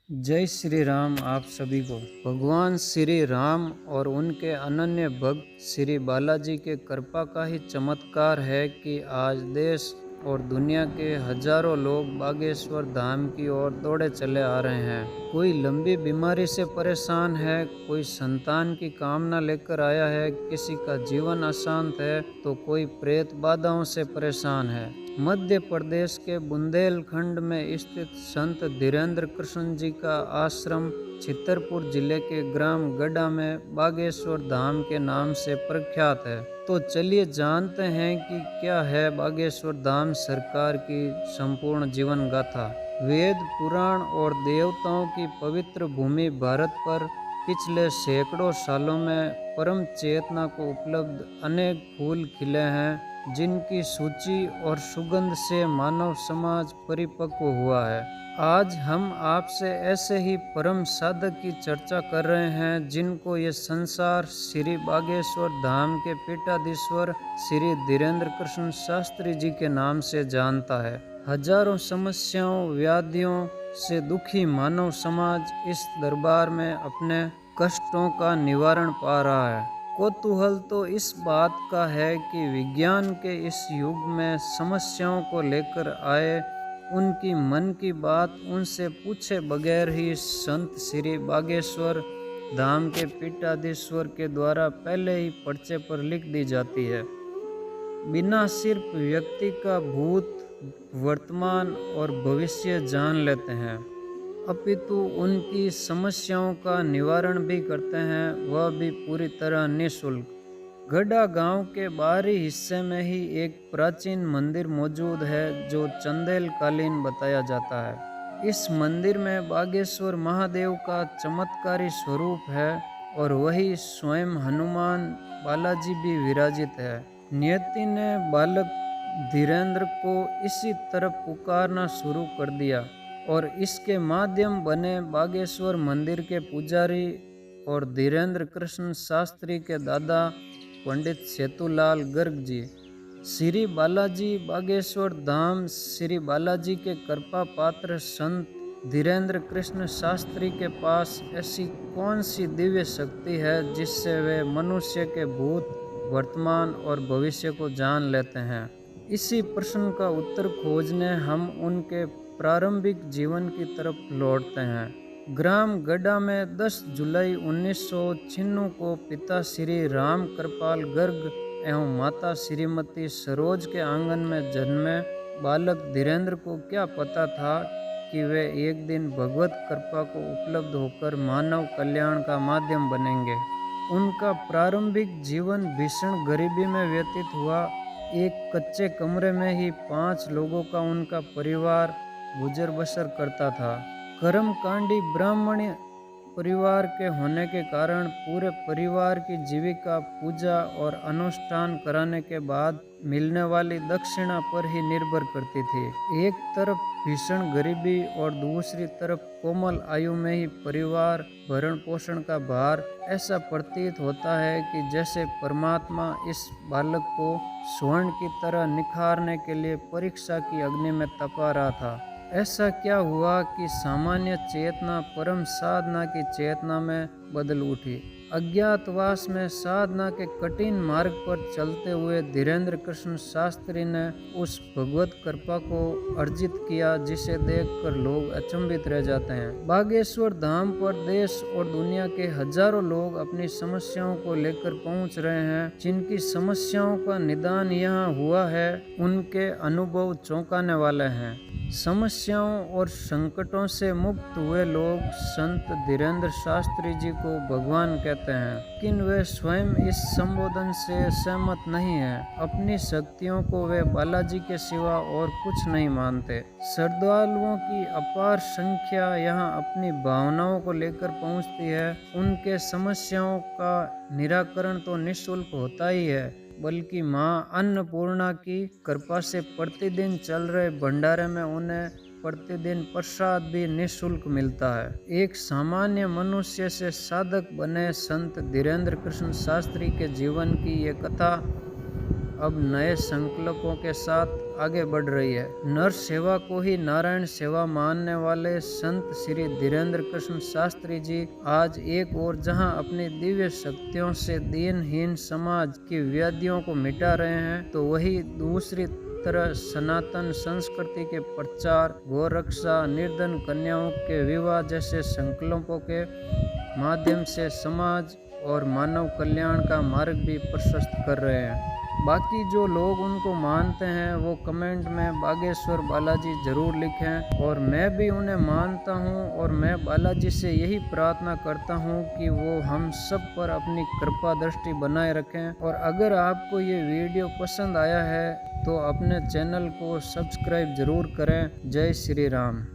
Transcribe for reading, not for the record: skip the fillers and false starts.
जय श्री राम। आप सभी को भगवान श्री राम और उनके अनन्य भक्त श्री बालाजी के कृपा का ही चमत्कार है कि आज देश और दुनिया के हजारों लोग बागेश्वर धाम की ओर दौड़े चले आ रहे हैं। कोई लंबी बीमारी से परेशान है, कोई संतान की कामना लेकर आया है, किसी का जीवन अशांत है तो कोई प्रेत बाधाओं से परेशान है। मध्य प्रदेश के बुंदेलखंड में स्थित संत धीरेन्द्र कृष्ण जी का आश्रम छतरपुर जिले के ग्राम गड्ढा में बागेश्वर धाम के नाम से प्रख्यात है। तो चलिए जानते हैं कि क्या है बागेश्वर धाम सरकार की संपूर्ण जीवन गाथा। वेद पुराण और देवताओं की पवित्र भूमि भारत पर पिछले सैकड़ों सालों में परम चेतना को उपलब्ध अनेक फूल खिले हैं, जिनकी सूची और सुगंध से मानव समाज परिपक्व हुआ है। आज हम आपसे ऐसे ही परम साधक की चर्चा कर रहे हैं, जिनको ये संसार श्री बागेश्वर धाम के पीठाधीश्वर श्री धीरेन्द्र कृष्ण शास्त्री जी के नाम से जानता है। हजारों समस्याओं व्याधियों से दुखी मानव समाज इस दरबार में अपने कष्टों का निवारण पा रहा है। कौतूहल तो इस बात का है कि विज्ञान के इस युग में समस्याओं को लेकर आए उनकी मन की बात उनसे पूछे बगैर ही संत श्री बागेश्वर धाम के पीठाधीश्वर के द्वारा पहले ही पर्चे पर लिख दी जाती है। बिना सिर्फ व्यक्ति का भूत वर्तमान और भविष्य जान लेते हैं, अपितु उनकी समस्याओं का निवारण भी करते हैं, वह भी पूरी तरह निःशुल्क। गड्ढा गांव के बाहरी हिस्से में ही एक प्राचीन मंदिर मौजूद है, जो चंदेल कालीन बताया जाता है। इस मंदिर में बागेश्वर महादेव का चमत्कारी स्वरूप है और वही स्वयं हनुमान बालाजी भी विराजित है। नियति ने बालक धीरेन्द्र को इसी तरफ पुकारना शुरू कर दिया और इसके माध्यम बने बागेश्वर मंदिर के पुजारी और धीरेन्द्र कृष्ण शास्त्री के दादा पंडित सेतुलाल गर्ग जी। श्री बालाजी बागेश्वर धाम श्री बालाजी के कृपा पात्र संत धीरेन्द्र कृष्ण शास्त्री के पास ऐसी कौन सी दिव्य शक्ति है जिससे वे मनुष्य के भूत वर्तमान और भविष्य को जान लेते हैं। इसी प्रश्न का उत्तर खोजने हम उनके प्रारंभिक जीवन की तरफ लौटते हैं। ग्राम गड्ढा में 10 जुलाई 1996 को पिता श्री राम कृपाल गर्ग एवं माता श्रीमती सरोज के आंगन में जन्मे बालक धीरेन्द्र को क्या पता था कि वे एक दिन भगवत कृपा को उपलब्ध होकर मानव कल्याण का माध्यम बनेंगे। उनका प्रारंभिक जीवन भीषण गरीबी में व्यतीत हुआ। एक कच्चे कमरे में ही 5 लोगों का उनका परिवार गुजर बसर करता था। कर्मकांडी ब्राह्मण परिवार के होने के कारण पूरे परिवार की जीविका पूजा और अनुष्ठान कराने के बाद मिलने वाली दक्षिणा पर ही निर्भर करती थी। एक तरफ भीषण गरीबी और दूसरी तरफ कोमल आयु में ही परिवार भरण पोषण का भार। ऐसा प्रतीत होता है कि जैसे परमात्मा इस बालक को स्वर्ण की तरह निखारने के लिए परीक्षा की अग्नि में तपा रहा था। ऐसा क्या हुआ कि सामान्य चेतना परम साधना की चेतना में बदल उठी। अज्ञातवास में साधना के कठिन मार्ग पर चलते हुए धीरेन्द्र कृष्ण शास्त्री ने उस भगवत कृपा को अर्जित किया, जिसे देखकर लोग अचंभित रह जाते हैं। बागेश्वर धाम पर देश और दुनिया के हजारों लोग अपनी समस्याओं को लेकर पहुंच रहे हैं। जिनकी समस्याओं का निदान यहाँ हुआ है, उनके अनुभव चौंकाने वाले हैं। समस्याओं और संकटों से मुक्त हुए लोग संत धीरेन्द्र शास्त्री जी को भगवान कहते हैं, लेकिन वे स्वयं इस संबोधन से सहमत नहीं हैं। अपनी शक्तियों को वे बालाजी के सिवा और कुछ नहीं मानते। श्रद्धालुओं की अपार संख्या यहाँ अपनी भावनाओं को लेकर पहुँचती है। उनके समस्याओं का निराकरण तो निःशुल्क होता ही है, बल्कि माँ अन्नपूर्णा की कृपा से प्रतिदिन चल रहे भंडारे में उन्हें प्रतिदिन प्रसाद भी निःशुल्क मिलता है। एक सामान्य मनुष्य से साधक बने संत धीरेन्द्र कृष्ण शास्त्री के जीवन की ये कथा अब नए संकल्पों के साथ आगे बढ़ रही है। नर सेवा को ही नारायण सेवा मानने वाले संत श्री धीरेन्द्र कृष्ण शास्त्री जी आज एक और जहां अपनी दिव्य शक्तियों से दीनहीन समाज की व्याधियों को मिटा रहे हैं, तो वही दूसरी तरह सनातन संस्कृति के प्रचार, गौरक्षा, निर्धन कन्याओं के विवाह जैसे संकल्पों के माध्यम से समाज और मानव कल्याण का मार्ग भी प्रशस्त कर रहे हैं। बाकी जो लोग उनको मानते हैं वो कमेंट में बागेश्वर बालाजी जरूर लिखें, और मैं भी उन्हें मानता हूं, और मैं बालाजी से यही प्रार्थना करता हूं कि वो हम सब पर अपनी कृपा दृष्टि बनाए रखें। और अगर आपको ये वीडियो पसंद आया है तो अपने चैनल को सब्सक्राइब जरूर करें। जय श्री राम।